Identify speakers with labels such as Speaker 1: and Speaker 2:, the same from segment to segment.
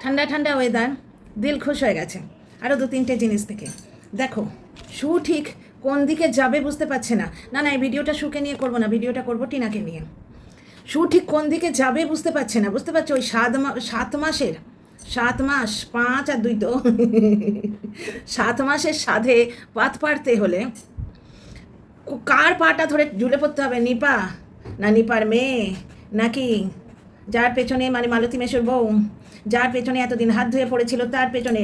Speaker 1: ঠান্ডা ঠান্ডা ওয়েদার, দিল খুশ হয়ে গেছে আরও দু তিনটে জিনিস থেকে। দেখো, শু ঠিক কোন দিকে যাবে বুঝতে পারছে না। না না, এই ভিডিওটা শুকে নিয়ে করবো না, ভিডিওটা করবো টিনাকে নিয়ে। শু ঠিক কোন দিকে যাবে বুঝতে পারছে না, বুঝতে পারছো? ওই 7 মাসের 7 মাস, 5 আর 2 তো 7 মাসের সাধে পাত পাড়তে হলে কার পাটা ধরে ঝুলে পড়তে হবে? নিপা না নিপার মেয়ে, নাকি যার পেছনে মানে মালতী মেশোর বউ, যার পেছনে এতদিন হাত ধুয়ে পড়েছিল তার পেছনে?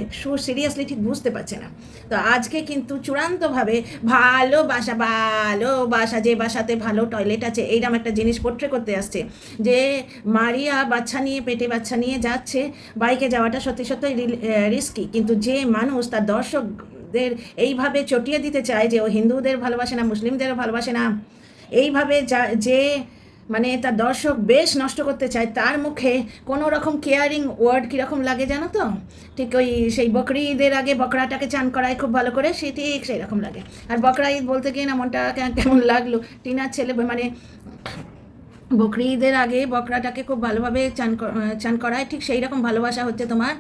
Speaker 1: সিরিয়াসলি ঠিক বুঝতে পারছে না। তো আজকে কিন্তু চূড়ান্তভাবে ভালোবাসা, ভালোবাসা, যে বাসাতে ভালো টয়লেট আছে এইরকম একটা জিনিস পোট্রে করতে আসছে। যে মারিয়া বাচ্চা নিয়ে, পেটে বাচ্চা নিয়ে যাচ্ছে, বাইকে যাওয়াটা সত্যি সত্যি রিস্কি, কিন্তু যে মানুষ তার দর্শকদের এইভাবে চটিয়ে দিতে চায় যে ও হিন্দুদের ভালোবাসে না, মুসলিমদেরও ভালোবাসে না, এইভাবে যে মানে তার দর্শক বেশ নষ্ট করতে চায়, তার মুখে কোনো রকম কেয়ারিং ওয়ার্ড কীরকম লাগে জানো তো? ঠিক ওই সেই বকরি ঈদের আগে বকরাটাকে চান করায় খুব ভালো করে, সে ঠিক সেই রকম লাগে। আর বকরা ঈদ বলতে গিয়ে না মনটা কেমন লাগলো, টিনার ছেলে মানে বকরি ঈদের আগে বকরাটাকে খুব ভালোভাবে চান করায়, ঠিক সেই রকম ভালোবাসা হচ্ছে তোমার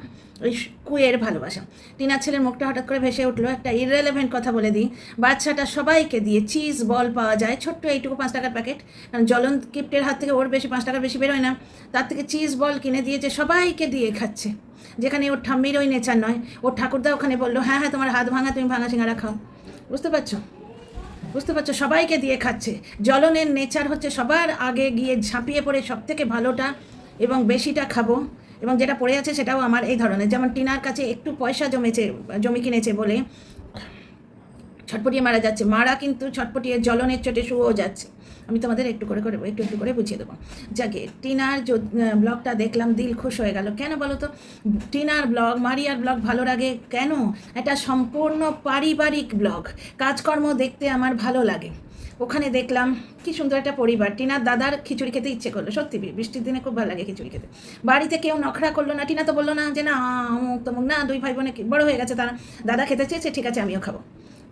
Speaker 1: ওই কুয়ের ভালোবাসা। টিনার ছেলের মুখটা হঠাৎ করে ভেসে উঠলো। একটা ইররেলেভেন্ট কথা বলে দিই, বাচ্চাটা সবাইকে দিয়ে চিজ বল পাওয়া যায়, ছোট্ট এইটুকু 5 টাকার প্যাকেট, কারণ জ্বলন কিপ্টের হাত থেকে ওর বেশি 5 টাকার বেশি বেরোয় না, তার থেকে চিজ বল কিনে দিয়েছে, সবাইকে দিয়ে খাচ্ছে। যেখানে ওর ঠাম্মির ওই নেচার নয়, ওর ঠাকুরদা ওখানে বললো হ্যাঁ হ্যাঁ তোমার হাত ভাঙা, তুমি ভাঙা সিঙ্গারা খাও। বুঝতে পারছো? বুঝতে পারছো? সবাইকে দিয়ে খাচ্ছে। জ্বলনের নেচার হচ্ছে সবার আগে গিয়ে ঝাঁপিয়ে পড়ে সব থেকে ভালোটা এবং বেশিটা খাবো, এবং যেটা পড়ে আছে সেটাও আমার এই ধরনের। যেমন টিনার কাছে একটু পয়সা জমি কিনেছে বলে ছটপটিয়ে মারা যাচ্ছে, মারা কিন্তু ছটপটিয়ে জ্বলনের চোটে শুয়েও যাচ্ছে। আমি তোমাদের একটু করে বুঝিয়ে দেবো। যাকে টিনার ব্লগটা দেখলাম, দিল খুশ হয়ে গেল। কেন বলো তো? টিনার ব্লগ, মারিয়ার ব্লগ ভালো লাগে কেন? এটা সম্পূর্ণ পারিবারিক ব্লগ, কাজকর্ম দেখতে আমার ভালো লাগে। ওখানে দেখলাম কি সুন্দর একটা পরিবার। টিনার দাদার খিচুড়ি খেতে ইচ্ছে করলো, সত্যি বৃষ্টির দিনে খুব ভালো লাগে খিচুড়ি খেতে। বাড়িতে কেউ নখরা করলো না, টিনা তো বললো না যে না অমুক তমুক, না 2 ভাই বোনে বড় হয়ে গেছে, তারা দাদা খেতে চেয়েছে, ঠিক আছে আমিও খাবো।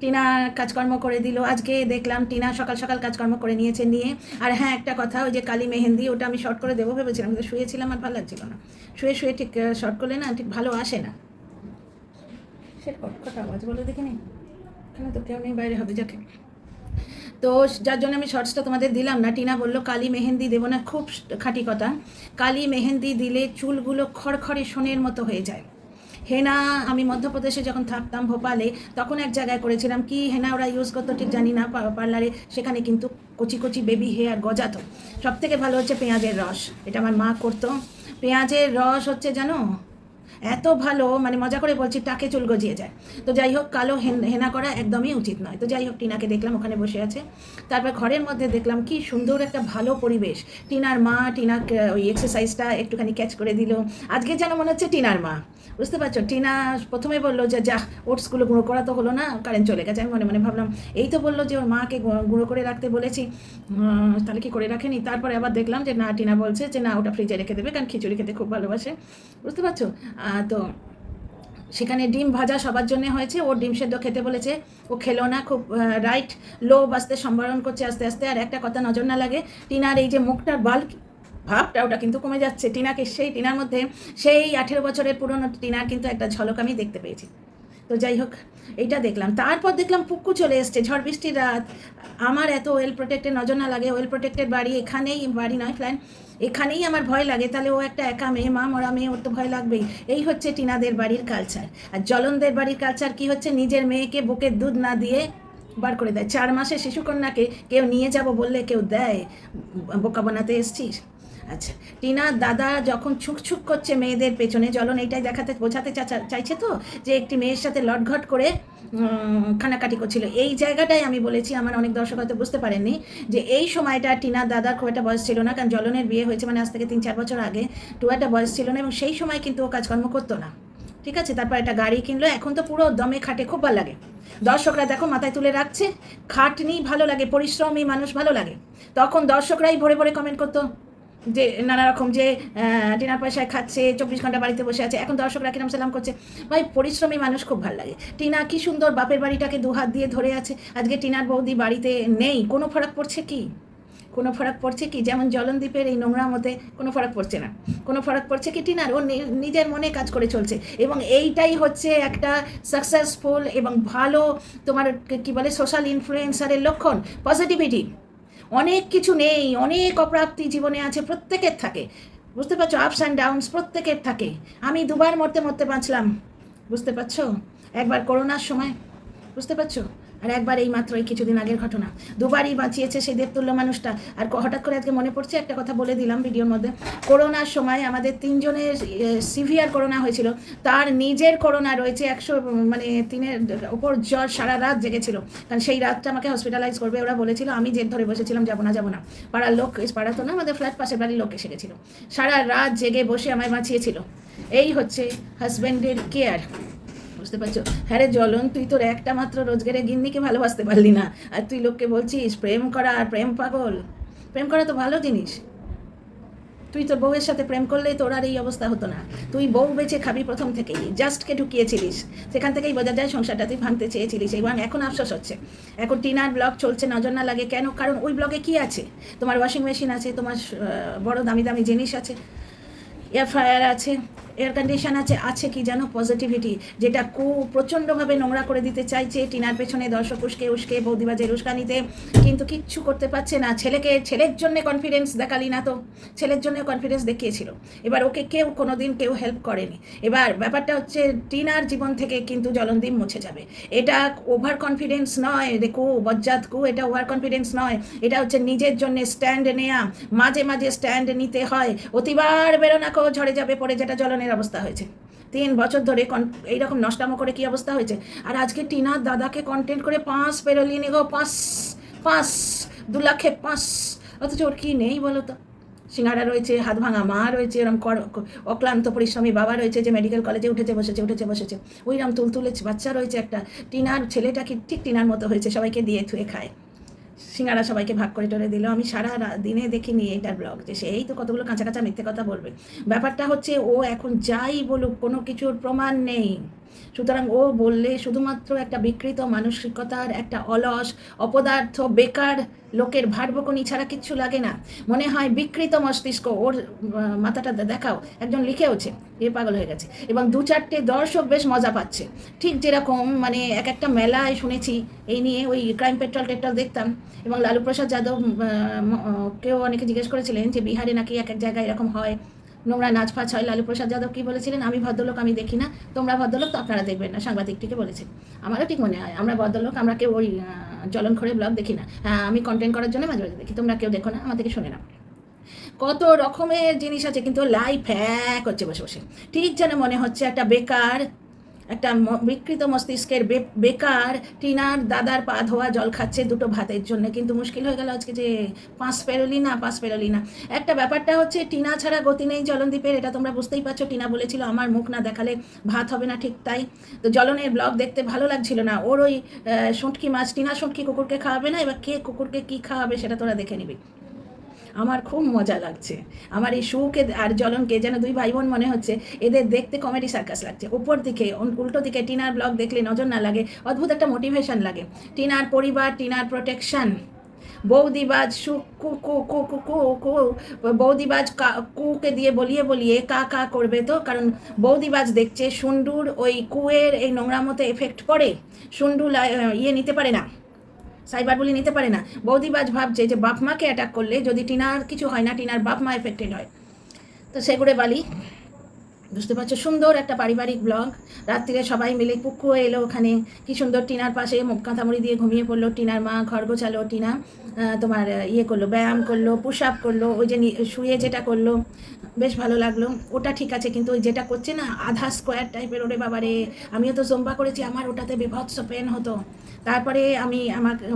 Speaker 1: টিনা কাজকর্ম করে দিল। আজকে দেখলাম টিনা সকাল সকাল কাজকর্ম করে নিয়েছে নিয়ে। আর হ্যাঁ, একটা কথা, ওই যে কালী মেহেন্দি, ওটা আমি শর্ট করে দেবো ভেবেছিলাম, কিন্তু শুয়েছিলাম আর ভালো লাগছিল না। শুয়ে ঠিক শর্ট করলে না ঠিক ভালো আসে না। সে কটকট আওয়াজ বলে দেখিনি, এখানে তো কেউ নেই, বাইরে হবে যাকে। তো যার জন্য আমি শর্টসটা তোমাদের দিলাম না। টিনা বললো কালী মেহেন্দি দেবো না, খুব খাঁটি কথা। কালী মেহেন্দি দিলে চুলগুলো খড়খড়ে সোনের মতো হয়ে যায়। হেনা আমি মধ্যপ্রদেশে যখন থাকতাম ভোপালে, তখন এক জায়গায় করেছিলাম, কি হেনা ওরা ইউজ করতো ঠিক জানি না পার্লারে, সেখানে কিন্তু কচি কচি বেবি হেয়ার গজাতো। সব থেকে ভালো হচ্ছে পেঁয়াজের রস, এটা আমার মা করতো। পেঁয়াজের রস হচ্ছে জানো এত ভালো, মানে মজা করে বলছি, টাকে চুল গজিয়ে যায়। তো যাই হোক, কালো হেনা করা একদমই উচিত নয়। তো যাই হোক, টিনাকে দেখলাম ওখানে বসে আছে। তারপর ঘরের মধ্যে দেখলাম কি সুন্দর একটা ভালো পরিবেশ। টিনার মা টিনাকে ওই এক্সারসাইজটা একটুখানি ক্যাচ করে দিল। আজকে যেন মনে হচ্ছে টিনার মা, বুঝতে পারছো? টিনা প্রথমে বললো যে যা ওটসগুলো গুঁড়ো করা তো হলো না, কারেন্ট চলে গেছে। আমি মনে মনে ভাবলাম এই তো বললো যে ওর মাকে গুঁড়ো করে রাখতে বলেছি, তাহলে কি করে রাখেনি? তারপরে আবার দেখলাম যে না, টিনা বলছে যে না ওটা ফ্রিজে রেখে দেবে, কারণ খিচুড়ি খেতে খুব ভালোবাসে। বুঝতে পারছো? তো সেখানে ডিম ভাজা সবার জন্য হয়েছে, ও ডিম সেদ্ধ খেতে বলেছে, ও খেলো না। খুব রাইট লো বাস্তে সম্বরণ করছে আস্তে আস্তে। আর একটা কথা নজর না লাগে, টিনার এই যে মুখটার বাল্ক ভাবটা, ওটা কিন্তু কমে যাচ্ছে। টিনাকে টিনার মধ্যে সেই 18 বছরের পুরনো টিনার কিন্তু একটা ঝলক আমি দেখতে পেয়েছি। তো যাই হোক, এইটা দেখলাম। তারপর দেখলাম পুক্কু চলে এসছে, ঝড় বৃষ্টির রাত। আমার এত ওয়েল প্রোটেক্টেড নজর না লাগে, ওয়েল প্রোটেক্টেড বাড়ি এখানেই, বাড়ি নয় ফ্ল্যাট, এখানেই আমার ভয় লাগে। তাহলে ও একটা একা মেয়ে, মা মরা মেয়ে, ওর তো ভয় লাগবেই। এই হচ্ছে টিনাদের বাড়ির কালচার। আর জ্বলনদের বাড়ির কালচার কি হচ্ছে? নিজের মেয়েকে বুকের দুধ না দিয়ে বার করে দেয়। 4 মাসে শিশুকন্যাকে কেউ নিয়ে যাব বললে কেউ দেয়? বোকা বানাতে এসছিস? আচ্ছা, টিনার দাদা যখন ছুকছুক করছে মেয়েদের পেছনে, জ্বলন এইটাই বোঝাতে চাইছে তো, যে একটি মেয়ের সাথে লটঘট করে কানাকাটি করছিল। এই জায়গাটাই আমি বলেছি, আমার অনেক দর্শক হয়তো বুঝতে পারেননি, যে এই সময়টা টিনার দাদার খুব একটা বয়স ছিল না, কারণ জ্বলনের বিয়ে হয়েছে মানে আজ থেকে 3-4 বছর আগে, খুব একটা বয়স ছিল না, এবং সেই সময় কিন্তু ও কাজকর্ম করতো না। ঠিক আছে? তারপর একটা গাড়ি কিনলো, এখন তো পুরো দমে খাটে, খুব ভালো লাগে। দর্শকরা দেখো মাথায় তুলে রাখছে, খাটনি ভালো লাগে, পরিশ্রমী মানুষ ভালো লাগে। তখন দর্শকরাই ভরে ভরে কমেন্ট করতো যে নানা রকম, যে টিনার পয়সায় খাচ্ছে, 24 ঘন্টা বাড়িতে বসে আছে। এখন দর্শকরা কিরম সালাম করছে, ভাই পরিশ্রমী মানুষ খুব ভালো লাগে। টিনা কি সুন্দর বাপের বাড়িটাকে 2 হাত দিয়ে ধরে আছে। আজকে টিনার বৌদি বাড়িতে নেই, কোনো ফারাক পড়ছে কি? কোনো ফারাক পড়ছে কি? যেমন জলনদীপের এই নোংরা মতে কোনো ফারাক পড়ছে না। কোনো ফারাক পড়ছে কি টিনার? ও নিজের মনে কাজ করে চলছে, এবং এইটাই হচ্ছে একটা সাকসেসফুল এবং ভালো তোমার কি বলে সোশ্যাল ইনফ্লুয়েন্সারের লক্ষণ, পজিটিভিটি। অনেক কিছু নেই, অনেক অপ্রাপ্তি জীবনে আছে, প্রত্যেকের থাকে, বুঝতে পারছো? আপস অ্যান্ড ডাউনস প্রত্যেকের থাকে। আমি দুবার মরতে মরতে বাঁচলাম, বুঝতে পারছো? একবার করোনার সময়, বুঝতে পারছো, আর একবার এই মাত্র এই কিছুদিন আগের ঘটনা। দুবারই বাঁচিয়েছে সেই দেবতুল্য মানুষটা। আর হঠাৎ করে আজকে মনে পড়ছে, একটা কথা বলে দিলাম ভিডিওর মধ্যে, করোনার সময় আমাদের 3 জনের সিভিয়ার করোনা হয়েছিল, তার নিজের করোনা রয়েছে 103-এর ওপর জ্বর, সারা রাত জেগেছিল, কারণ সেই রাতটা আমাকে হসপিটালাইজ করবে ওরা বলেছিল। আমি জেদ ধরে বসেছিলাম যাবো না। পাড়ার লোক, পাড়া তো না, আমাদের ফ্ল্যাট পাশের বাড়ির লোক এসে গেছিলো, সারা রাত জেগে বসে আমায় বাঁচিয়েছিল। এই হচ্ছে হাজব্যান্ডের কেয়ার, বুঝতে পারছো? হ্যাঁ রে জ্বলন, তুই তোর একটা মাত্র রোজগারে গিন্নিকে ভালোবাসতে পারলি না, আর তুই লোককে বলছিস প্রেম করা আর প্রেম পাগল। প্রেম করা তো ভালো জিনিস, তুই তোর বউয়ের সাথে প্রেম করলেই তোর আর এই অবস্থা হতো না। তুই বউ বেঁচে খাবি প্রথম থেকেই, জাস্টকে ঢুকিয়েছিলিস, সেখান থেকেই বোঝা যায় সংসারটা তুই ভাঙতে চেয়েছিলিস। এবং এখন আফসোস হচ্ছে, এখন টিনার ব্লগ চলছে, নজর না লাগে কেন? কারণ ওই ব্লগে কি আছে? তোমার ওয়াশিং মেশিন আছে, তোমার বড় দামি দামি জিনিস আছে, এয়ার ফ্রায়ার আছে, এয়ার কন্ডিশন আছে কি জানো? পজিটিভিটি, যেটা প্রচণ্ডভাবে নোংরা করে দিতে চাইছে টিনার পেছনে দর্শক উস্কে বৌদিবাজের উস্কানিতে, কিন্তু কিচ্ছু করতে পারছে না। ছেলের জন্য কনফিডেন্স দেখালি না তো, ছেলের জন্য কনফিডেন্স দেখিয়েছিল, এবার ওকে কোনোদিন কেউ হেল্প করেনি। এবার ব্যাপারটা হচ্ছে টিনার জীবন থেকে কিন্তু জলনদীপ মুছে যাবে। এটা ওভার কনফিডেন্স নয় রে বজ্জাত এটা ওভার কনফিডেন্স নয়, এটা হচ্ছে নিজের জন্য স্ট্যান্ড নেয়া। মাঝে মাঝে স্ট্যান্ড নিতে হয়, অতিবার বেরোনাকেও ঝরে যাবে পড়ে, যেটা জলনের অবস্থা হয়েছে 3 বছর ধরে এইরকম নষ্টামো করে কি অবস্থা হয়েছে। আর আজকে টিনার দাদাকে কন্টেন্ট করে 5 পেরোলি নিগো, 5 2 লাখে 5, অথচ ওর কি নেই বলো তো? সিঙ্গারা রয়েছে, হাত ভাঙা মা রয়েছে, এরকম অক্লান্ত পরিশ্রমী বাবা রয়েছে যে মেডিকেল কলেজে উঠেছে বসেছে, ওইরকম তুলতুলে বাচ্চা রয়েছে একটা। টিনার ছেলেটা কি ঠিক টিনার মতো হয়েছে, সবাইকে দিয়ে থুয়ে খায়, সিঙ্গারা সবাইকে ভাগ করে টরে দিল। আমি সারা দিনে দেখিনি এটার ব্লগ, যে সেই তো কতগুলো কাঁচা মিথ্যে কথা বলবে। ব্যাপারটা হচ্ছে ও এখন যাই বলুক কোনো কিছুর প্রমাণ নেই, সুতরাং ও বললে শুধুমাত্র একটা বিকৃত মানসিকতার, একটা অলস অপদার্থ বেকার লোকের ভাটবকনি ছাড়া কিচ্ছু লাগে না। মনে হয় বিকৃত মস্তিষ্ক ওর, মাথাটা দেখাও। একজন লিখেওছে এ পাগল হয়ে গেছে, এবং 2-4টে দর্শক বেশ মজা পাচ্ছে। ঠিক যেরকম মানে একটা মেলায় শুনেছি এই নিয়ে, ওই ক্রাইম পেট্রোল দেখতাম, এবং লালু প্রসাদ যাদব কেউ অনেকে জিজ্ঞেস করেছিলেন যে বিহারে নাকি এক জায়গায় এরকম হয়, নোংরা নাচ ফাচ হয়। লালু প্রসাদ যাদব কী বলেছিলেন? আমি ভদ্রলোক, আমি দেখি না, তোমরা ভদ্রলোক তো আপনারা দেখবেন না, সাংবাদিকটিকে বলেছে। আমারও ঠিক মনে হয় আমরা ভদ্রলোক, আমরা কেউ ওই জ্বলনখড়ে ব্লগ দেখি না। হ্যাঁ, আমি কন্টেন্ট করার জন্য মাঝে মাঝে দেখি, তোমরা কেউ দেখো না, আমার থেকে শোনে না। কত রকমের জিনিস আছে, কিন্তু লাইফ হ্যাক হচ্ছে বসে বসে, ঠিক যেন মনে হচ্ছে একটা বেকার, একটা বিকৃত মস্তিষ্কের বেকার টিনার দাদার পা ধোয়া জল খাচ্ছে 2টো ভাতের জন্য। কিন্তু মুশকিল হয়ে গেল আজকে যে 5 পেরোলি না। একটা ব্যাপারটা হচ্ছে টিনা ছাড়া গতি নেই জলনদীপের, এটা তোমরা বুঝতেই পারছো। টিনা বলেছিল আমার মুখ না দেখালে ভাত হবে না, ঠিক তাই তো। জলনের ব্লগ দেখতে ভালো লাগছিল না, ওর ওই শুঁটকি মাছ, টিনা শুঁটকি কুকুরকে খাওয়াবে না, এবার কে কুকুরকে কী খাওয়াবে সেটা তোরা দেখে নিবি। আমার খুব মজা লাগছে, আমার এই সুকে আর জলনকে যেন 2 ভাই বোন মনে হচ্ছে, এদের দেখতে কমেডি সার্কাস লাগছে। উপর দিকে উল্টো দিকে টিনার ব্লগ দেখলে নজর না লাগে, অদ্ভুত একটা মোটিভেশন লাগে। টিনার পরিবার, টিনার প্রোটেকশন, বৌদিবাজ কু কু কু কু কু কু বৌদিবাজ কুকে দিয়ে বলিয়ে কা করবে তো, কারণ বৌদিবাজ দেখছে সুন্ডুর ওই কুয়ের এই নোংরা মতো এফেক্ট পড়ে, সুন্ডু নিতে পারে না, সাইবার বলি নিতে পারে না। বৌদিবাজ ভাবছে যে বাপ মাকে অ্যাটাক করলে যদি টিনার কিছু হয় না, টিনার বাপ মা এফেক্টেড হয়, তো সেগুড়ে বালি। বুঝতে পারছো? সুন্দর একটা পারিবারিক ব্লগ, রাত্রিরে সবাই মিলে কুকু এলো ওখানে, কি সুন্দর টিনার পাশে মুখ কাঁথামুড়ি দিয়ে ঘুমিয়ে পড়লো। টিনার মা ঘর গোছালো, টিনা তোমার করলো, ব্যায়াম করলো, পুশ আপ করলো, ওই যে শুয়ে যেটা করলো বেশ ভালো লাগলো। ওটা ঠিক আছে, কিন্তু ওই যেটা করছে না আধা স্কোয়ার টাইপের, ওরে বাবারে, আমিও তো জম্বা করেছি, আমার ওটাতে বিভৎস পেন হতো। তারপরে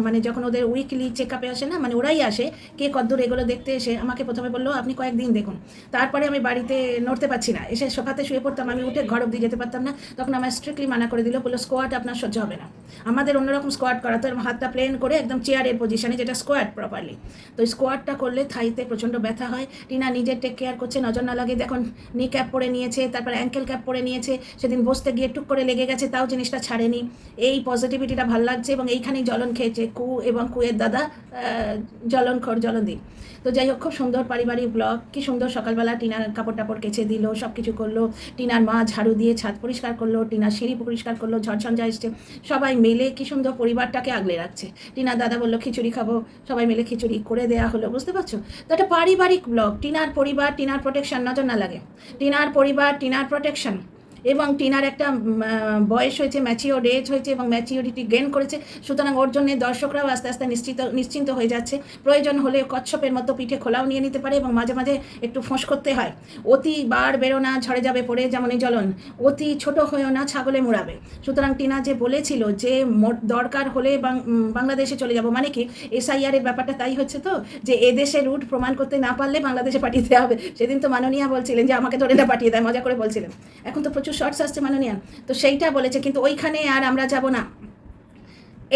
Speaker 1: মানে যখন ওদের উইকলি চেক আপে আসে না, মানে ওরাই আসে কে কদ্দূর, এগুলো দেখতে এসে আমাকে প্রথমে বললো আপনি কয়েকদিন দেখুন। তারপরে আমি বাড়িতে নড়তে পারছি না, এসে সোফাতে শুয়ে পড়তাম, আমি উঠে ঘর অব্দি যেতে পারতাম না। তখন আমার স্ট্রিক্টলি মানা করে দিল, বললো স্কোয়াট আপনার সহ্য হবে না। আমাদের অন্যরকম স্কোয়াট করা, তো হাতটা প্লেন করে একদম চেয়ারের পজিশনে, যেটা স্কোয়াট প্রপারলি। তো স্কোয়াটটা করলে থাইতে প্রচণ্ড ব্যথা হয়। টিনা নিজের টেক কেয়ার করছে, নজর না লাগে। দেখুন নি ক্যাপ পরে নিয়েছে, তারপর অ্যাঙ্কেল ক্যাপ পরে নিয়েছে, সেদিন বসতে গিয়ে টুক করে লেগে গেছে, তাও জিনিসটা ছাড়েনি। এই পজিটিভিটিটা ভাল লাগছে এবং এইখানেই জ্বলন খেয়েছে কু এবং কুয়ের দাদা জলনদীপ। তো যাই হোক, খুব সুন্দর পারিবারিক ব্লগ। কি সুন্দর সকালবেলা টিনার কাপড় টাপড় কেচে দিল, সব কিছু করলো। টিনার মা ঝাড়ু দিয়ে ছাদ পরিষ্কার করলো, টিনার সিঁড়ি পরিষ্কার করলো, ঝড়ঝঞ্ঝা এসছে, সবাই মিলে কি সুন্দর পরিবারটাকে আগলে রাখছে। টিনার দাদা বললো খিচুড়ি খাবো, সবাই মিলে খিচুড়ি করে দেওয়া হলো, বুঝতে পারছো তো? একটা পারিবারিক ব্লগ। টিনার পরিবার, টিনার প্রোটেকশন, নজর না লাগে। টিনার পরিবার, টিনার প্রোটেকশন, এবং টিনার একটা বয়স হয়েছে, ম্যাচিওর এজ হয়েছে এবং ম্যাচিওরিটি গেন করেছে। সুতরাং ওর জন্য দর্শকরাও আস্তে আস্তে নিশ্চিন্ত হয়ে যাচ্ছে। প্রয়োজন হলে কচ্ছপের মতো পিঠে খোলাও নিয়ে নিতে পারে এবং মাঝে মাঝে একটু ফোঁস করতে হয়। অতি বার বেরো না, ঝড়ে যাবে পড়ে, যেমন এই জ্বলন। অতি ছোট হয়েও না, ছাগলে মোড়াবে। সুতরাং টিনা যে বলেছিল যে দরকার হলে বাংলাদেশে চলে যাব, মানে কি SIR এর ব্যাপারটা তাই হচ্ছে তো, যে এদেশে রুট প্রমাণ করতে না পারলে বাংলাদেশে পাঠিয়ে দেওয়া হবে। সেদিন তো মাননীয়া বলছিলেন যে আমাকে ধরে না পাঠিয়ে দেয়, মজা করে বলছিলেন। এখন তো প্রচুর শর্টস আসছে মাননীয়া, তো সেইটা বলেছে, কিন্তু ওইখানে আর আমরা যাব না।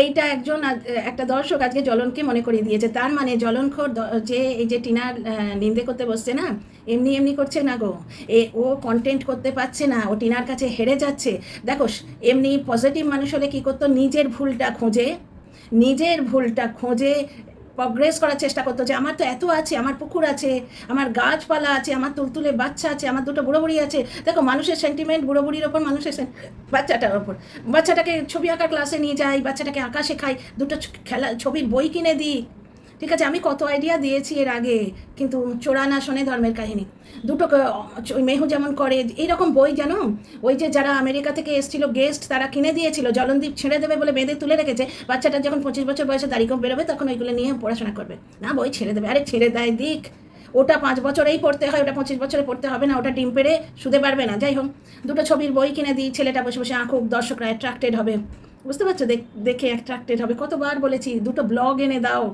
Speaker 1: এইটা একটা দর্শক আজকে জ্বলনকে মনে করিয়ে দিয়েছে। তার মানে জ্বলনখোর যে এই যে টিনার নিন্দে করতে বসছে না, এমনি করছে না গো, ও কন্টেন্ট করতে পারছে না, ও টিনার কাছে হেরে যাচ্ছে। দেখো এমনি পজিটিভ মানুষ হলে কী করতো, নিজের ভুলটা খোঁজে প্রগ্রেস করার চেষ্টা করতো, যে আমার তো এত আছে, আমার পুকুর আছে, আমার গাছপালা আছে, আমার তুলতুলে বাচ্চা আছে, আমার দুটো বুড়ো বুড়ি আছে। দেখো মানুষের সেন্টিমেন্ট বুড়ো বুড়ির ওপর, মানুষের বাচ্চাটার ওপর। বাচ্চাটাকে ছবি আঁকার ক্লাসে নিয়ে যাই, বাচ্চাটাকে আঁকা শেখাই, দুটো ছবির বই কিনে দিই। ঠিক আছে, আমি কত আইডিয়া দিয়েছি এর আগে, কিন্তু চোরা না শোনে ধর্মের কাহিনী। দুটো মেহু যেমন করে, এইরকম বই জানো, ওই যে যারা আমেরিকা থেকে এসেছিল গেস্ট, তারা কিনে দিয়েছিল। জলনদীপ ছেড়ে দেবে বলে বেঁধে তুলে রেখেছে। বাচ্চাটা যখন 25 বছর বয়সে তারিখ বেরোবে, তখন ওইগুলো নিয়ে পড়াশোনা করবে। না, বই ছেড়ে দেবে, আরে ছেড়ে দেয় দিক, ওটা 5 বছরেই পড়তে হয়, ওটা 25 বছরে পড়তে হবে না, ওটা ডিম পেড়ে শুধে পারবে না। যাই হোক, দুটো ছবির বই কিনে দিই, ছেলেটা বসে বসে আঁকুক, দর্শকরা অ্যাট্রাক্টেড হবে, বুঝতে পারছো, দেখে অ্যাট্রাক্টেড হবে। কতবার বলেছি দুটো ব্লগ এনে দাও।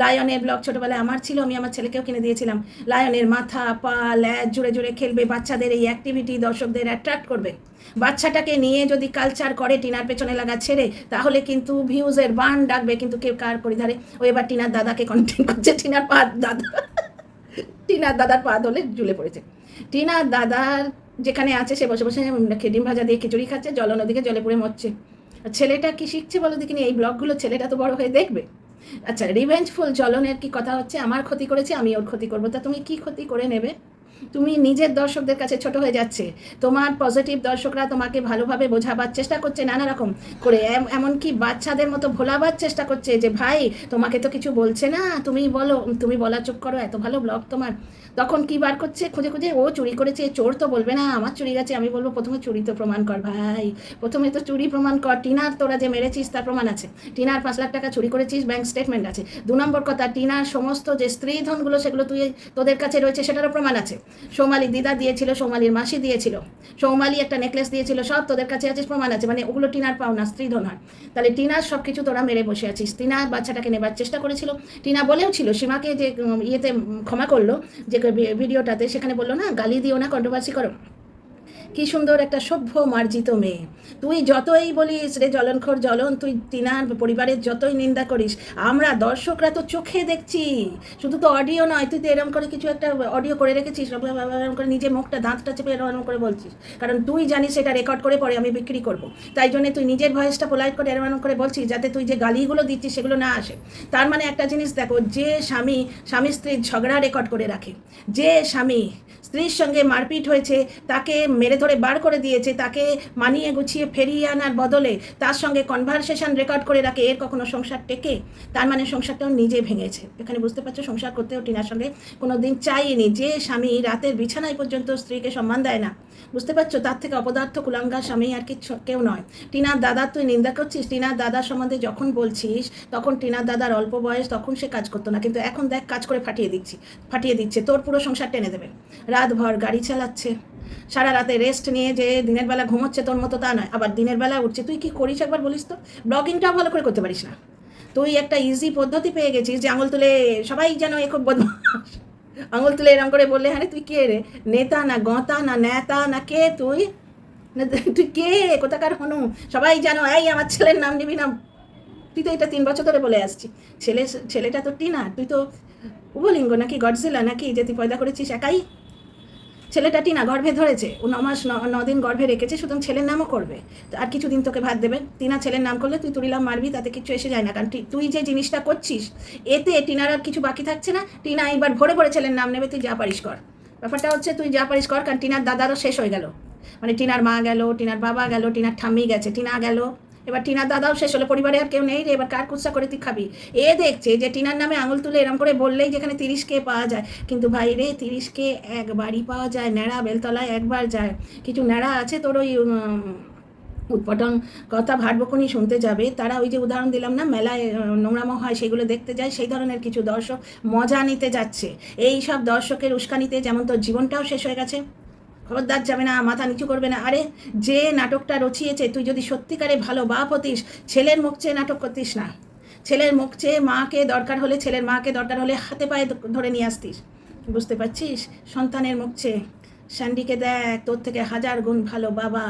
Speaker 1: লায়নের ব্লগ ছোটোবেলায় আমার ছিল, আমি আমার ছেলেকেও কিনে দিয়েছিলাম। লায়নের মাথা পা ল্যাজ জুড়ে জুড়ে খেলবে, বাচ্চাদের এই অ্যাক্টিভিটি দর্শকদের অ্যাট্রাক্ট করবে। বাচ্চাটাকে নিয়ে যদি কালচার করে টিনার পেছনে লাগা ছেড়ে, তাহলে কিন্তু ভিউজের বান ডাকবে, কিন্তু কেউ কার পরিধারে। ও এবার টিনার দাদাকে কন্টেন্ট করছে, টিনার দাদার পা ধরে ঝুলে পড়েছে। টিনার দাদার যেখানে আছে সে বসে বসে ডিম ভাজা দিয়ে খিচুড়ি খাচ্ছে, জল নদীকে জলে পড়ে মরছে। ছেলেটা কি শিখছে বলো দেখিনি এই ব্লগগুলো? ছেলেটা তো বড় হয়ে দেখবে। আচ্ছা, রিভেঞ্জফুল জ্বলনের কি কথা হচ্ছে, আমার ক্ষতি করেছে, আমি ওর ক্ষতি করবো। তা তুমি কি ক্ষতি করে নেবে? তুমি নিজের দর্শকদের কাছে ছোট হয়ে যাচ্ছে। তোমার পজিটিভ দর্শকরা তোমাকে ভালোভাবে বোঝাবার চেষ্টা করছে, নানা রকম করে, এমনকি বাচ্চাদের মতো ভোলাবার চেষ্টা করছে, যে ভাই তোমাকে তো কিছু বলছে না, তুমি বলো, তুমি বলা চুপ করো, এত ভালো ব্লগ তোমার। তখন কি বার করছে খুঁজে খুঁজে, ও চুরি করেছে, চোর তো বলবে না, আমার চুরি গেছে। আমি বলবো প্রথমে চুরি তো প্রমাণ কর ভাই, প্রথমে তো চুরি প্রমাণ কর। টিনার তোরা যে মেরেছিস তার প্রমাণ আছে, টিনার 5 লাখ টাকা চুরি করেছিস, ব্যাংক স্টেটমেন্ট আছে। 2 নম্বর কথা, টিনার সমস্ত যে স্ত্রী ধনগুলো সেগুলো তোদের কাছে রয়েছে, সেটারও প্রমাণ আছে। সৌমালি দিদা দিয়েছিল, সৌমালির মাসি দিয়েছিল, সৌমালি একটা নেকলেস দিয়েছিল, সব তোদের কাছে আছে, প্রমাণ আছে। মানে ওগুলো টিনার পাওনা, স্ত্রী ধন হয়। তাহলে টিনার সব কিছু তোরা মেরে বসে আছিস। টিনা বাচ্চাটাকে নেবার চেষ্টা করেছিল, টিনা বলেও ছিল, সীমাকে যে ইয়েতে ক্ষমা করলো, যে ভিডিওটাতে, সেখানে বললো না গালি দিও না, কন্ট্রোভার্সি করো। কি সুন্দর একটা সভ্য মার্জিত মেয়ে। তুই যতই বলিস রে জ্বলনখোর জ্বলন, তুই টিনার পরিবারের যতই নিন্দা করিস, আমরা দর্শকরা তো চোখে দেখছি, শুধু তো অডিও নয়। তুই তো এরম করে কিছু একটা অডিও করে রেখেছিস, এরম করে নিজে মুখটা দাঁতটা চেপে এরম করে বলছিস, কারণ তুই জানিস সেটা রেকর্ড করে পরে আমি বিক্রি করব। তাই জন্য তুই নিজের ভয়েসটা পোলাইট করে এরম করে বলছিস, যাতে তুই যে গালিগুলো দিচ্ছিস সেগুলো না আসে। তার মানে একটা জিনিস দেখো, যে স্বামী স্ত্রীর ঝগড়া রেকর্ড করে রাখে, যে স্বামী স্ত্রীর সঙ্গে মারপিট হয়েছে, তাকে মেরে ধরে বার করে দিয়েছে, তাকে মানিয়ে গুছিয়ে ফেরিয়ে আনার বদলে তার সঙ্গে কনভারসেশন রেকর্ড করে রাখে, এর কখনো সংসার টেকে? তার মানে সংসারটাও নিজে ভেঙেছে। এখানে বুঝতে পারছো, সংসার করতেও টিনার সঙ্গে কোনো দিন চাইনি। যে স্বামী রাতের বিছানায় পর্যন্ত স্ত্রীকে সম্মান দেয় না, বুঝতে পারছো, তার থেকে অপদার্থ কুলাঙ্গার স্বামী আর কেউ নয়। টিনার দাদার তুই নিন্দা করছিস, টিনার দাদার সম্বন্ধে যখন বলছিস, তখন টিনার দাদার অল্প বয়স, তখন সে কাজ করতো না, কিন্তু এখন দেখ কাজ করে ফাটিয়ে দিচ্ছে, তোর পুরো সংসার টেনে দেবে। রাতভর গাড়ি চালাচ্ছে, সারা রাতে রেস্ট নিয়ে, যে দিনের বেলা ঘুমোচ্ছে তোর মতো তা নয়, আবার দিনের বেলা উঠছে। তুই কি করিস একবার বলিস তো? ব্লগিংটাও ভালো করে করতে পারিস না। তুই একটা ইজি পদ্ধতি পেয়ে গেছিস, যে আঙুল তুলে সবাই যেন এ খুব বদমাস, আঙুল তুলে এরম করে বললে, হ্যাঁ তুই কে রে? নেতা না গঁতা না নেতা না কে তুই? তুই কে? কোথাকার হনু? সবাই জানো, এই আমার ছেলের নাম নিবি না। তুই তো এটা 3 বছর ধরে বলে আসছি। ছেলেটা তো টিনা, তুই তো উভলিঙ্গ নাকি গডজিলা নাকি, যে তুই পয়দা করেছিস একাই? ছেলেটা টিনা গর্ভে ধরেছে, ও 9 মাস 9 দিন গর্ভে রেখেছে, সুতরাং ছেলের নামও করবে। আর কিছুদিন তোকে ভাত দেবে। টিনা ছেলের নাম করলে তুই তুরিলাম মারবি, তাতে কিছু এসে যায় না, কারণ তুই যে জিনিসটা করছিস এতে টিনার আর কিছু বাকি থাকছে না। টিনা একবার ভরে ভরে ছেলের নাম নেবে, তুই যা পারিস কর। ব্যাপারটা হচ্ছে তুই যা পারিস কর, কারণ টিনার দাদারও শেষ হয়ে গেল, মানে টিনার মা গেল, টিনার বাবা গেল, টিনার ঠাম্মি গেছে, টিনা গেল, এবার টিনার দাদাও শেষ হলো, পরিবারে আর কেউ নেই রে, এবার কার কুৎসা করে তুই খাবি? এ দেখছে যে টিনার নামে আঙুল তুলে এরম করে বললেই যেখানে 30K পাওয়া যায়, কিন্তু ভাই রে 30K একবারই পাওয়া যায়, ন্যাড়া বেলতলায় একবার যায়। কিছু ন্যাড়া আছে তোর ওই উৎপটন কথা ভাটবকুনি শুনতে যাবে, তারা ওই যে উদাহরণ দিলাম না, মেলায় নোংরামো হয় সেগুলো দেখতে যায়, সেই ধরনের কিছু দর্শক মজা নিতে যাচ্ছে। এই সব দর্শকের উস্কানিতে যেমন তোর জীবনটাও শেষ হয়ে গেছে। খবরদার যাবে না, মাথা নিচু করবে না। আরে যে নাটকটা রচিয়েছে, তুই যদি সত্যিকারে ভালো বাপ হতিস, ছেলের মুখ চেয়ে নাটক করতিস না। ছেলের মুখ চেয়ে মাকে দরকার হলে, ছেলের মাকে দরকার হলে হাতে পায়ে ধরে নিয়ে আসতিস। বুঝতে পারছিস? সন্তানের মুখ চেয়ে স্যান্ডিকে দেখ, তোর থেকে 1000 গুণ ভালো বাবা।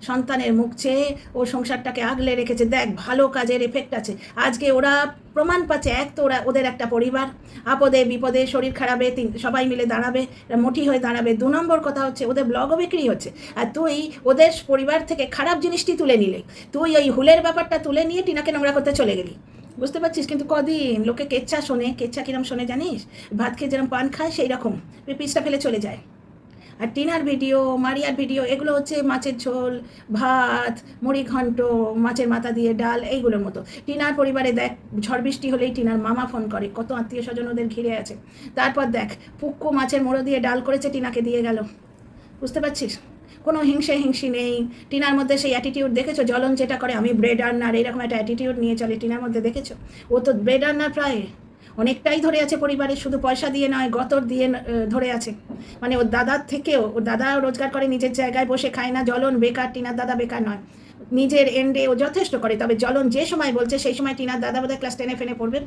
Speaker 1: সন্তানের মুখ চেয়ে ও সংসারটাকে আগলে রেখেছে, দেখ ভালো কাজের এফেক্ট আছে। আজকে ওরা প্রমাণ পাচ্ছে, এক তো ওদের একটা পরিবার, আপদে বিপদে শরীর খারাপে সবাই মিলে দাঁড়াবে, মোটি হয়ে দাঁড়াবে। 2 নম্বর কথা হচ্ছে ওদের ব্লগও বিক্রি হচ্ছে, আর তুই ওদের পরিবার থেকে খারাপ জিনিসটি তুলে নিলে, তুই ওই হুলের ব্যাপারটা তুলে নিয়ে টিনাকে নোংরা করতে চলে গেলি। বুঝতে পারছিস? কিন্তু কদিন লোকে কেচ্ছা শোনে, কেচ্ছা কিরম শোনে জানিস? ভাত খেয়ে যেরকম পান খায় সেই রকম পিসটা ফেলে চলে যায়। আর টিনার ভিডিও, মারিয়ার ভিডিও, এগুলো হচ্ছে মাছের ঝোল, ভাত, মুড়ি ঘন্ট, মাছের মাথা দিয়ে ডাল, এইগুলোর মতো। টিনার পরিবারে দেখ, ঝড় বৃষ্টি হলেই টিনার মামা ফোন করে, কত আত্মীয় স্বজন ওদের ঘিরে আছে। তারপর দেখ পুক্কু মাছের মোড়ো দিয়ে ডাল করেছে, টিনাকে দিয়ে গেল। বুঝতে পারছিস? কোনো হিংসি নেই টিনার মধ্যে। সেই অ্যাটিটিউড দেখেছো? জ্বলন যেটা করে, আমি ব্রেড আর্নার, এইরকম একটা অ্যাটিটিউড নিয়ে চলে টিনার মধ্যে, দেখেছো? ও তো ব্রেড আর্নার প্রায় অনেকটাই ধরে আছে পরিবারে, শুধু পয়সা দিয়ে নয়, গতর দিয়ে ধরে আছে। মানে ওর দাদার থেকেও, ওর দাদাও রোজগার করে, নিজের জায়গায় বসে খায় না। জ্বলন বেকার, টিনার দাদা বেকার নয়, নিজের এন্ডে ও যথেষ্ট করে। তবে জ্বলন যে সময় বলছে, সেই সময় টিনার দাদা বোধহয় ক্লাস 10-এ ফেনে পড়বে।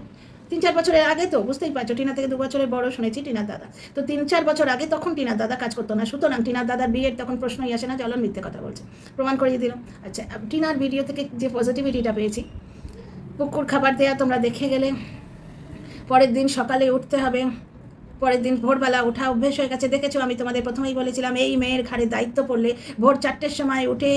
Speaker 1: 3-4 বছরের আগে তো, বুঝতেই পারছো, টিনা থেকে 2 বছরের বড় শুনেছি টিনার দাদা। তো 3-4 বছর আগে তখন টিনার দাদা কাজ করতো না, সুতরাং টিনার দাদার বিয়ের তখন প্রশ্নই আসে না, জ্বলন মিথ্যে কথা বলছে, প্রমাণ করিয়ে দিল। আচ্ছা, টিনার ভিডিও থেকে যে পজিটিভিটিটা পেয়েছি, পুকুর খাবার দেয়া তোমরা দেখে গেলে। পরের দিন সকালে উঠতে হবে, পরের দিন ভোরবেলা ওঠা অভ্যেস হয়ে গেছে। দেখেছো, আমি তোমাদের প্রথমেই বলেছিলাম, এই মেয়ের ঘাড়ে দায়িত্ব পড়লে ভোর 4টের সময় উঠে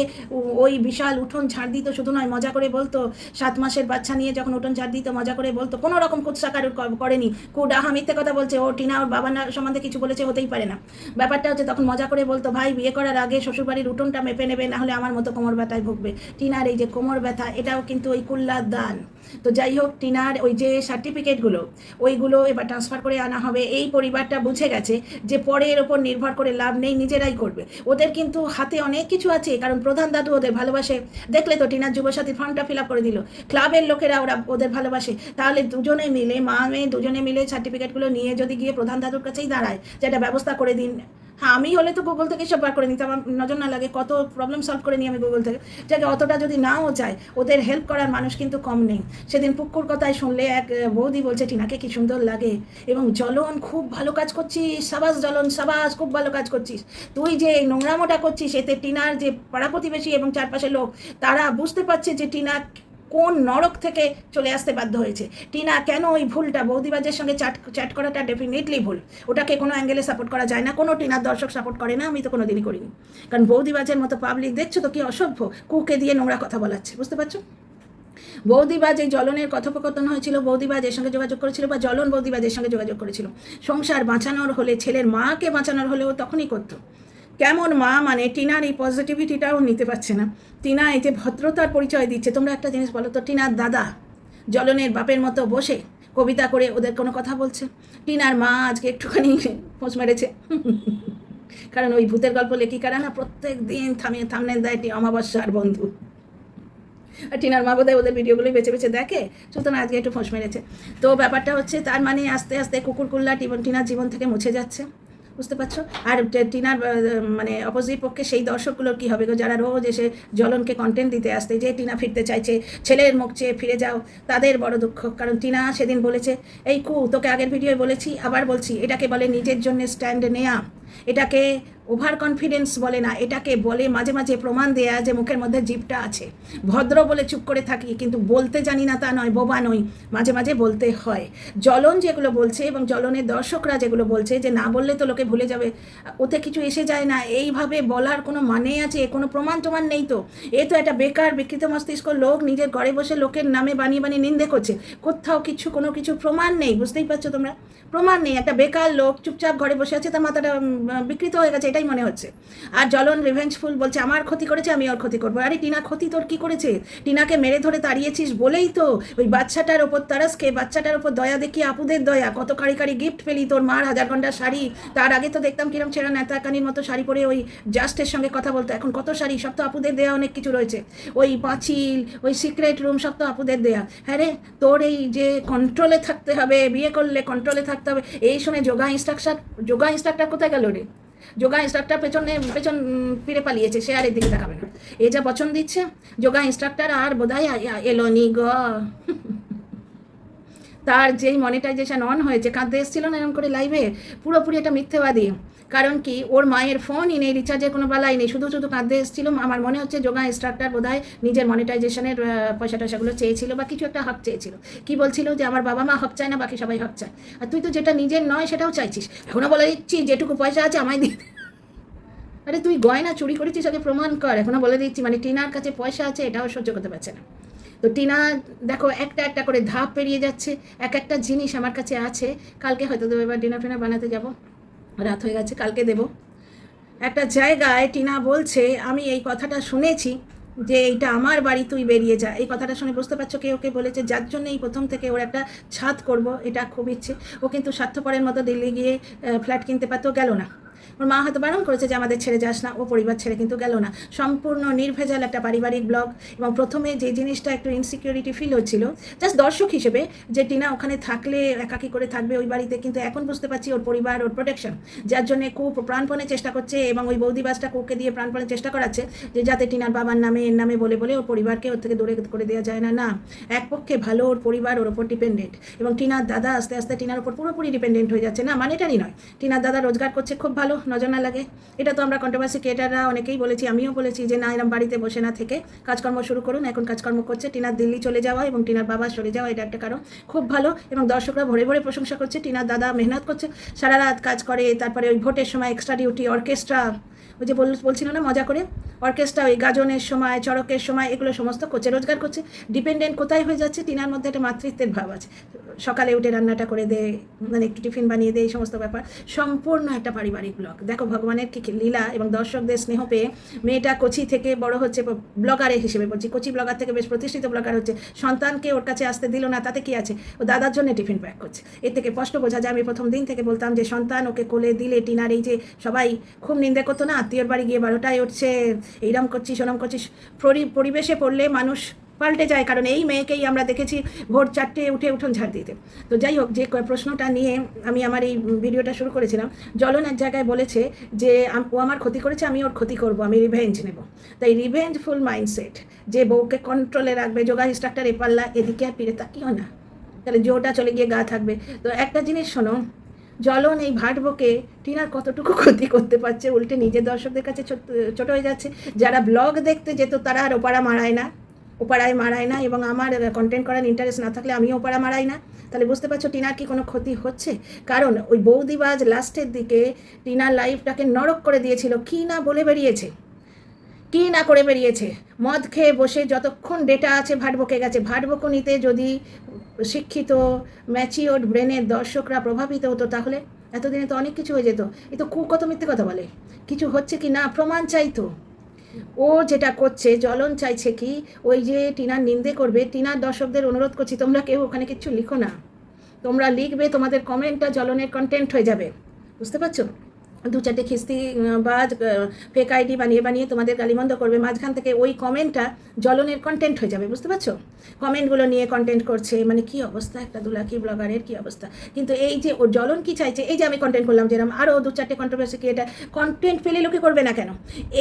Speaker 1: ওই বিশাল উঠোন ঝাড় দিত। শুধু নয়, মজা করে বলতো, 7 মাসের বাচ্চা নিয়ে যখন উঠোন ঝাড় দিত, মজা করে বলতো, কোনো রকম কুৎসাকার করেনি। ডাহা মিথ্যে কথা বলছে, ও টিনা ওর বাবার সম্বন্ধে কিছু বলেছে, হতেই পারে না। ব্যাপারটা হচ্ছে তখন মজা করে বলতো, ভাই বিয়ে করার আগে শ্বশুরবাড়ির উঠোনটা মেপে নেবে, নাহলে আমার মতো কোমর ব্যথায় ভুগবে। টিনার এই যে কোমর ব্যথা, এটাও কিন্তু ওই কুল্লার দান। তো যাই হোক, টিনার ওই যে সার্টিফিকেটগুলো, ওইগুলো এবার ট্রান্সফার করে আনা হবে। এই পরিবারটা বুঝে গেছে যে পরের ওপর নির্ভর করে লাভ নেই, নিজেরাই করবে। ওদের কিন্তু হাতে অনেক কিছু আছে, কারণ প্রধান দাদু ওদের ভালোবাসে। দেখলে তো, টিনার যুবসাথী ফর্মটা ফিল আপ করে দিল, ক্লাবের লোকেরা ওরা ওদের ভালোবাসে। তাহলে দুজনে মিলে, মা মেয়ে দুজনে মিলে সার্টিফিকেটগুলো নিয়ে যদি গিয়ে প্রধান দাদুর কাছেই দাঁড়ায়, যেটা ব্যবস্থা করে দিন। হ্যাঁ, আমি হলে তো গুগল থেকে সব বার করে নিতাম, আমার নজর না লাগে, কত প্রবলেম সলভ করে নিই আমি গুগল থেকে। যাকে অতটা যদি নাও চায়, ওদের হেল্প করার মানুষ কিন্তু কম নেই। সেদিন পুকুর কথায় শুনলে এক বৌদি বলছে, টিনাকে কি সুন্দর লাগে, এবং জ্বলন খুব ভালো কাজ করছিস, সাবাস জ্বলন, সাবাস, খুব ভালো কাজ করছিস। তুই যে নোংরামোটা করছিস, এতে টিনার যে পাড়া প্রতিবেশী এবং চারপাশের লোক, তারা বুঝতে পারছে যে টিনা কোন নরক থেকে চলে আসতে বাধ্য হয়েছে। টিনা কেন ওই ভুলটা, বৌদিবাজের সঙ্গে চ্যাট করাটা ডেফিনেটলি ভুল। ওটাকে কোনো অ্যাঙ্গেলে সাপোর্ট করা যায় না, কোনো টিনার দর্শক সাপোর্ট করে না, আমি তো কোনো দিনই করিনি। কারণ বৌদিবাজের মতো পাবলিক দেখছো তো কি অসভ্য, কুকে দিয়ে নোংরা কথা বলাচ্ছে। বুঝতে পারছো? বৌদিবাজ এই জ্বলনের কথোপকথন হয়েছিল, বৌদিবাজ এর সঙ্গে যোগাযোগ করেছিল, বা জ্বলন বৌদিবাজের সঙ্গে যোগাযোগ করেছিল। সংসার বাঁচানোর হলে, ছেলের মাকে বাঁচানোর হলেও তখনই করতো। কেমন মা, মানে টিনার এই পজিটিভিটিটাও নিতে পারছে না। টিনা এই যে ভদ্রতার পরিচয় দিচ্ছে। তোমরা একটা জিনিস বলো তো, টিনার দাদা জ্বলনের বাপের মতো বসে কবিতা করে ওদের কোনো কথা বলছে? টিনার মা আজকে একটুখানি ফোঁস মেরেছে, কারণ ওই ভূতের গল্প লেখিকারা না প্রত্যেক দিন থামনেল দেয় অমাবস্যার বন্ধু। আর টিনার মা বোধহয় ওদের ভিডিওগুলোই বেছে বেছে দেখে, সুতরাং আজকে একটু ফোঁস মেরেছে। তো ব্যাপারটা হচ্ছে, তার মানে আস্তে আস্তে কুকুরকুল্লা টিনার জীবন থেকে মুছে যাচ্ছে। বুঝতে পারছো? আর টিনার মানে অপোজিট পক্ষে সেই দর্শকগুলোর কী হবে গো, যারা রোজ এসে জ্বলনকে কন্টেন্ট দিতে আসতে, যে টিনা ফিরতে চাইছে, ছেলের মুখ চেয়ে ফিরে যাও, তাদের বড় দুঃখ। কারণ টিনা সেদিন বলেছে, এই তোকে আগের ভিডিওয় বলেছি, আবার বলছি, এটাকে বলে নিজের জন্য স্ট্যান্ড নেয়া। এটাকে ওভার কনফিডেন্স বলে না, এটাকে বলে মাঝে মাঝে প্রমাণ দেয়া যে মুখের মধ্যে জিভটা আছে। ভদ্র বলে চুপ করে থাকি, কিন্তু বলতে জানি না তা নয়, বোবা নই, মাঝে মাঝে বলতে হয়। জ্বলন যেগুলো বলছে এবং জ্বলনের দর্শকরা যেগুলো বলছে যে না বললে তো লোকে ভুলে যাবে, ওতে কিছু এসে যায় না, এইভাবে বলার কোনো মানে আছে? কোনো প্রমাণ টমান নেই তো। এ তো একটা বেকার বিকৃত মস্তিষ্ক লোক নিজের ঘরে বসে লোকের নামে বানিয়ে বানিয়ে নিন্দে করছে। কোথাও কোনো কিছু প্রমাণ নেই, বুঝতেই পারছো তোমরা? প্রমাণ নেই, একটা বেকার লোক চুপচাপ ঘরে বসে আছে, তার মাথাটা বিকৃত হয়ে গেছে, এটাই মনে হচ্ছে। আর জ্বলন রিভেঞ্জফুল বলছে আমার ক্ষতি করেছে, আমি ওর ক্ষতি করবো। আরে টিনা ক্ষতি তোর কী করেছে? টিনাকে মেরে ধরে তাড়িয়েছিস বলেই তো ওই বাচ্চাটার ওপর তারাসকে, বাচ্চাটার ওপর দয়া দেখি, আপুদের দয়া, কত কারি কারি গিফট পেলি, তোর মার 1000 ঘন্টার শাড়ি। তার আগে তো দেখতাম কিরম ছেঁড়া নেতাকানির মতো শাড়ি পরে ওই জাস্টের সঙ্গে কথা বলতো, এখন কত শাড়ি, সব তো আপুদের দেয়া অনেক কিছু রয়েছে। ওই পাঁচিল, ওই সিক্রেট রুম, সব তো আপুদের দেয়া। হ্যাঁ রে, তোর এই যে কন্ট্রোলে থাকতে হবে, বিয়ে করলে কন্ট্রোলে থাকতে হবে, এই শুনে যোগা ইনস্ট্রাক্টর কোথায় গেল রে? যোগা ইনস্ট্রাক্টর পেছন ফিরে পালিয়েছে, সে আর এর দিকে তাকাবে না। এ যা বচন দিচ্ছে যোগা ইনস্ট্রাক্টর আর বোধহয় এলো নি গ। তার যেই মনিটাইজেশন অন হয়েছে, কাঁদতে এসেছিল না এরকম করে লাইভে, পুরোপুরি এটা মিথ্যেবাদী। কারণ কি, ওর মায়ের ফোনই নেই, রিচার্জের কোনো বালাই নেই, শুধু কাঁদতে এসেছিল। আমার মনে হচ্ছে যোগা ইনস্ট্রাক্টর বোধহয় নিজের মনিটাইজেশনের পয়সা টয়সাগুলো চেয়েছিল বা কিছু একটা হক চেয়েছিল। কি বলছিল যে আমার বাবা মা হক চায় না, বাকি সবাই হক চায়, আর তুই তো যেটা নিজের নয় সেটাও চাইছিস। এখনও বলে দিচ্ছি যেটুকু পয়সা আছে আমায় দিয়ে। আরে তুই গয়না চুরি করেছিস, আগে প্রমাণ কর। এখনও বলে দিচ্ছি, মানে টিনার কাছে পয়সা আছে এটাও সহ্য করতে পারছে না। তো টিনা দেখো একটা একটা করে ধাপ পেরিয়ে যাচ্ছে, একটা জিনিস আমার কাছে আছে, কালকে হয়তো দেবো, এবার ডিনার ফিনার বানাতে যাব, রাত হয়ে গেছে, কালকে দেবো। একটা জায়গায় টিনা বলছে আমি এই কথাটা শুনেছি যে এইটা আমার বাড়ি, তুই বেরিয়ে যা। এই কথাটা শুনে বুঝতে পারছো কে ওকে বলেছে, যার জন্য এই প্রথম থেকে ওর একটা ছাদ করব এটা খুব ইচ্ছে। ও কিন্তু স্বার্থপরের মতো দিল্লি গিয়ে ফ্ল্যাট কিনতে পারতো, গেল না। ওর মা হয়তো বারণ করেছে যে আমাদের ছেড়ে যাস না, ও পরিবার ছেড়ে কিন্তু গেল না। সম্পূর্ণ নির্ভেজাল একটা পারিবারিক ব্লগ। এবং প্রথমে যে জিনিসটা একটু ইনসিকিউরিটি ফিল হচ্ছিল জাস্ট দর্শক হিসেবে, যে টিনা ওখানে থাকলে একাকী করে থাকবে ওই বাড়িতে, কিন্তু এখন বুঝতে পারছি ওর পরিবার, ওর প্রোটেকশন, যার জন্য খুব প্রাণপণে চেষ্টা করছে। এবং ওই বৌদিবাসটা কুকে দিয়ে প্রাণপণে চেষ্টা করাচ্ছে যে যাতে টিনার বাবার নামে এর নামে বলে ওর পরিবারকে ওর থেকে দূরে করে দেওয়া যায় না। এক পক্ষে ভালো, ওর পরিবার ওর ওপর ডিপেন্ডেন্ট, এবং টিনার দাদা আস্তে আস্তে টিনার ওপর পুরোপুরি ডিপেন্ডেন্ট হয়ে যাচ্ছে। না মানেটারই নয়, টিনার দাদা রোজগার করছে খুব ভালো, নজর না লাগে। এটা তো আমরা কন্ট্রোভার্সি ক্রিয়েটাররা অনেকেই বলেছি, আমিও বলেছি যে না এরকম বাড়িতে বসে না থেকে কাজকর্ম শুরু করুন। এখন কাজকর্ম করছে। টিনার দিল্লি চলে যাওয়া এবং টিনার বাবা সরে যাওয়া এটা একটা কারণ, খুব ভালো। এবং দর্শকরা ভরে ভরে প্রশংসা করছে। টিনার দাদা মেহনত করছে, সারা রাত কাজ করে, তারপরে ওই ভোটের সময় এক্সট্রা ডিউটি, অর্কেস্ট্রা, ওই যে বলছিল না মজা করে, অর্কেস্ট্রা ওই গাজনের সময়, চড়কের সময়, এগুলো সমস্ত করছে, রোজগার করছে। ডিপেন্ডেন্ট কোথায় হয়ে যাচ্ছে, টিনার মধ্যে একটা মাতৃত্বের ভাব আছে। সকালে উঠে রান্নাটা করে দে, মানে একটু টিফিন বানিয়ে দে, এই সমস্ত ব্যাপার। সম্পূর্ণ একটা পারিবারিক ব্লগ। দেখো ভগবানের কি লীলা, এবং দর্শকদের স্নেহ পেয়ে মেয়েটা কোচি থেকে বড় হচ্ছে, ব্লগারে হিসেবে বলছি, কোচি ব্লগার থেকে বেশ প্রতিষ্ঠিত ব্লগার হচ্ছে। সন্তানকে ওর কাছে আসতে দিল না, তাতে কি আছে, ও দাদার জন্য টিফিন প্যাক করছে। এর থেকে স্পষ্ট বোঝা যায়, আমি প্রথম দিন থেকে বলতাম যে সন্তান ওকে কোলে দিলে, টিনার এই যে সবাই খুব নিন্দে করতো না, আত্মীয়র বাড়ি গিয়ে 12টায় উঠছে, এইরম করছিস ওরম করছিস, পরিবেশে পড়লে মানুষ পাল্টে যায়। কারণ এই মেয়েকেই আমরা দেখেছি ভোর 4টে উঠে উঠোন ঝাড় দিতে। তো যাই হোক, যে প্রশ্নটা নিয়ে আমি আমার এই ভিডিওটা শুরু করেছিলাম, জ্বলন এক জায়গায় বলেছে যে ও আমার ক্ষতি করেছে, আমি ওর ক্ষতি করব, আমি রিভেঞ্জ নেব। তাই রিভেঞ্জফুল মাইন্ডসেট, যে বউকে কন্ট্রোলে রাখবে, যোগা ইনস্ট্রাক্টর এ পাল্লা, এদিকে আর ফিরে তাকিও না, তাহলে জোটা চলে গিয়ে গা থাকবে। তো একটা জিনিস শোনো, জ্বলন এই ভাটবকে টিনার কতটুকু ক্ষতি করতে পারছে, উল্টে নিজের দর্শকদের কাছে ছোট হয়ে যাচ্ছে। যারা ব্লগ দেখতে যেত তারা আর ওপাড়া মারায় না, এবং আমার কন্টেন্ট করার ইন্টারেস্ট না থাকলে আমিও ওপাড়া মারাই না। তাহলে বুঝতে পারছো টিনার কি কোনো ক্ষতি হচ্ছে? কারণ ওই বৌদিবাজ লাস্টের দিকে টিনার লাইফটাকে নরক করে দিয়েছিল। কি না বলে বেরিয়েছে, কি না করে বেরিয়েছে, মদ খেয়ে বসে যতক্ষণ ডেটা আছে ভাটবকে গেছে। ভাটবকনিতে যদি শিক্ষিত ম্যাচিওর ব্রেনের দর্শকরা প্রভাবিত হতো, তাহলে এতদিনে তো অনেক কিছু হয়ে যেত। এ তো কত মিথ্যে কথা বলে, কিছু হচ্ছে কি না প্রমাণ চাইতো। ও যেটা করছে, জ্বলন চাইছে কি ওই যে টিনার নিন্দে করবে। টিনার দর্শকদের অনুরোধ করছি, তোমরা কেউ ওখানে কিচ্ছু লিখো না, তোমরা লিখবে তোমাদের কমেন্টটা জ্বলনের কন্টেন্ট হয়ে যাবে, বুঝতে পারছো? 2-4টে খিস্তি বাজ ফেক আইডি বানিয়ে তোমাদের গালিমন্দ করবে, মাঝখান থেকে ওই কমেন্টটা জ্বলনের কন্টেন্ট হয়ে যাবে, বুঝতে পারছো? কমেন্টগুলো নিয়ে কন্টেন্ট করছে, মানে কি অবস্থা একটা দুলাকি ব্লগারের, কি অবস্থা। কিন্তু এই যে ও জ্বলন কি চাইছে, এই যে আমি কন্টেন্ট করলাম, যেরকম আরও 2-4টে কন্ট্রোভার্সি ক্রিয়েটার কন্টেন্ট পেলে লোকে করবে না কেন?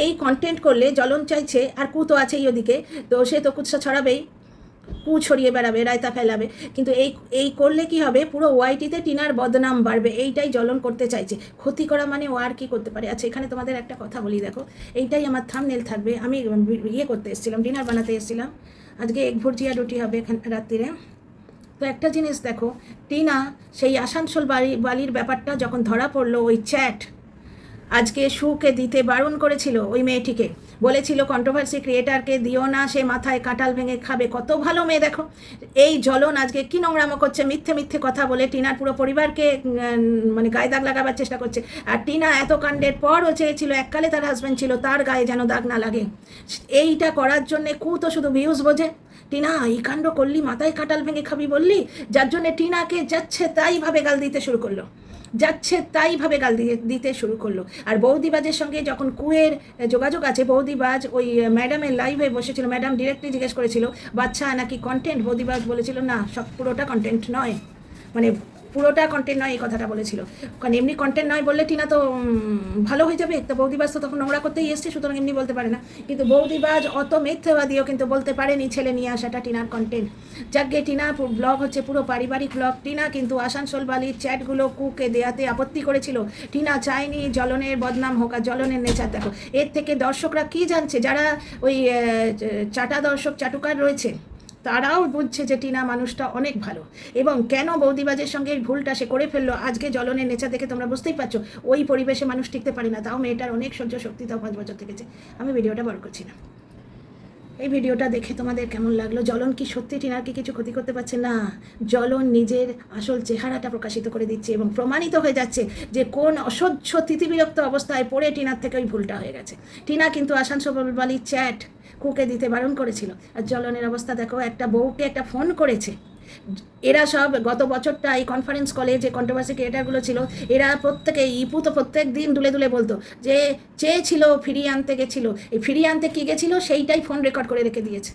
Speaker 1: এই কন্টেন্ট করলে জ্বলন চাইছে, আর কু তো আছেই ওদিকে, তো সে তো কুৎসা ছড়াবেই। কু ছড়িয়ে বেড়াবে, রায়তা ফেলাবে। কিন্তু এই করলে কি হবে, পুরো ওয়াইটিতে টিনার বদনাম বাড়বে। এইটাই জ্বলন করতে চাইছে। ক্ষতি করা মানে ও আর কি করতে পারে? আচ্ছা, এখানে তোমাদের একটা কথা বলি, দেখো, এইটাই আমার থাম্বনেল থাকবে। আমি করতে এসেছিলাম, ডিনার বানাতে এসেছিলাম। আজকে এগ ভুর্জিয়া রুটি হবে এখানে রাত্রিরে। তো একটা জিনিস দেখো, টিনা সেই আসানসোল বালির ব্যাপারটা যখন ধরা পড়লো, ওই চ্যাট আজকে শুকে দিতে বারণ করেছিল ওই মেয়েটিকে, বলেছিল কন্ট্রোভার্সি ক্রিয়েটারকে দিও না, সে মাথায় কাঁঠাল ভেঙে খাবে। কত ভালো মেয়ে দেখো। এই জ্বলন আজকে কি নোংরামো করছে, মিথ্যে মিথ্যে কথা বলে টিনার পুরো পরিবারকে মানে গায়ে দাগ লাগাবার চেষ্টা করছে। আর টিনা এত কাণ্ডের পরও চেয়েছিল, এককালে তার হাজব্যান্ড ছিল, তার গায়ে যেন দাগ না লাগে। এইটা করার জন্যে কু তো শুধু ভিউজ বোঝে। টিনা এই কাণ্ড করলি, মাথায় কাঁঠাল ভেঙে খাবি বললি, যার জন্যে টিনাকে যাচ্ছে তাইভাবে গাল দিতে শুরু করলো, গাল দিতে শুরু করলো। আর বৌদিবাজের সঙ্গে যখন কুয়ের যোগাযোগ আছে, বৌদিবাজ ওই ম্যাডামের লাইভে বসেছিল, ম্যাডাম ডিরেক্টলি জিজ্ঞেস করেছিল বাচ্চা নাকি কন্টেন্ট, বৌদিবাজ বলেছিল না, সব পুরোটা কন্টেন্ট নয়, মানে পুরোটা কন্টেন্ট নয়, এই কথাটা বলেছিল। কারণ এমনি কন্টেন্ট নয় বললে টিনা তো ভালো হয়ে যাবে। তো বৌদিবাজ তো তখন নোংরা করতেই এসছে, সুতরাং এমনি বলতে পারে না। কিন্তু বৌদিবাজ অত মিথ্যেবাদীও কিন্তু বলতে পারেনি ছেলে নিয়ে আসাটা টিনার কন্টেন্ট। যাকে টিনা ব্লগ হচ্ছে পুরো পারিবারিক ব্লগ। টিনা কিন্তু আসানসোল বালির চ্যাটগুলো কুকে দেয়াতে আপত্তি করেছিল। টিনা চায়নি জ্বলনের বদনাম হোক। আর জ্বলনের নেচার দেখো, এর থেকে দর্শকরা কি জানছে, যারা ওই চাটা দর্শক চাটুকার রয়েছে, তারাও বুঝছে যে টিনা মানুষটা অনেক ভালো। এবং কেন বৌদিবাজের সঙ্গে এই ভুলটা সে করে ফেললো, আজকে জ্বলনের নেচার দেখে তোমরা বুঝতেই পারছো। ওই পরিবেশে মানুষ টিকতে পারে না, তাও মেয়েটার অনেক সহ্য শক্তি, তাও 5 বছর থেকেছে। আমি ভিডিওটা বড় করছি না। এই ভিডিওটা দেখে তোমাদের কেমন লাগলো? জ্বলন কি সত্যি টিনার কি কিছু ক্ষতি করতে পারছে না? জ্বলন নিজের আসল চেহারাটা প্রকাশিত করে দিচ্ছে এবং প্রমাণিত হয়ে যাচ্ছে যে কোন অসহ্য তিতিবিরক্ত অবস্থায় পড়ে টিনার থেকে ওই ভুলটা হয়ে গেছে। টিনা কিন্তু আসানসোল বালির চ্যাট কুকে দিতে বারণ করেছিল। আর জ্বলনের অবস্থা দেখো, একটা বউকে একটা ফোন করেছে। এরা সব গত বছরটা এই কনফারেন্স কলে যে কন্ট্রোভার্সি ক্রিয়েটারগুলো ছিল, এরা প্রত্যেকে, ইপু তো প্রত্যেক দিন দুলে দুলে বলতো যে চেয়েছিল, ফিরিয়ে আনতে গেছিলো। এই ফিরিয়ে আনতে কী গেছিলো সেইটাই ফোন রেকর্ড করে রেখে দিয়েছে।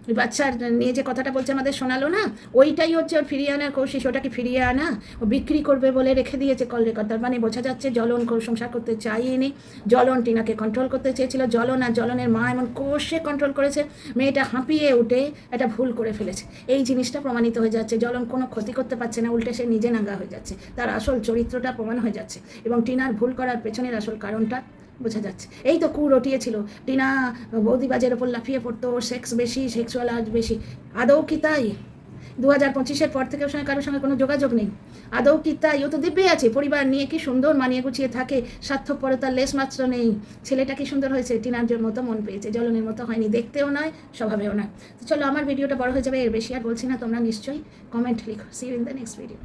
Speaker 1: ওই বাচ্চার নিয়ে যে কথাটা বলছে আমাদের শোনালো না, ওইটাই হচ্ছে ওর ফিরিয়ে আনার কোশিশ। ওটাকে ফিরিয়ে আনা, ও বিক্রি করবে বলে রেখে দিয়েছে কল রেকর্ড। তার মানে বোঝা যাচ্ছে জ্বলন সংসার করতে চাইনি, জ্বলন টিনাকে কন্ট্রোল করতে চেয়েছিল। জ্বলন আর জ্বলনের মা এমন কোষে কন্ট্রোল করেছে, মেয়েটা হাঁপিয়ে উঠে একটা ভুল করে ফেলেছে। এই জিনিসটা প্রমাণিত হয়ে যাচ্ছে। জ্বলন কোনো ক্ষতি করতে পারছে না, উল্টে সে নিজে নাঙ্গা হয়ে যাচ্ছে। তার আসল চরিত্রটা প্রমাণ হয়ে যাচ্ছে এবং টিনার ভুল করার পেছনের আসল কারণটা বোঝা যাচ্ছে। এই তো কু রটিয়েছিল, টিনা বৌদিবাজের ওপর লাফিয়ে পড়তো, সেক্স বেশি, সেক্সুয়াল আজ বেশি। আদৌ কি তাই? 2025-এর পর থেকে ওর সঙ্গে কারোর সঙ্গে কোনো যোগাযোগ নেই। আদৌ কি তাই? ও তো দিব্যই আছে, পরিবার নিয়ে কি সুন্দর মানিয়ে গুছিয়ে থাকে, স্বার্থপরতার লেশ মাত্র নেই। ছেলেটা কি সুন্দর হয়েছে, টিনার মতো মন পেয়েছে, জ্বলনের মতো হয়নি, দেখতেও নয়, স্বভাবেও নয়। তো চলো, আমার ভিডিওটা বড় হয়ে যাবে, এর বেশি আর বলছি না। তোমরা নিশ্চয়ই কমেন্ট লিখো। See you in the next video.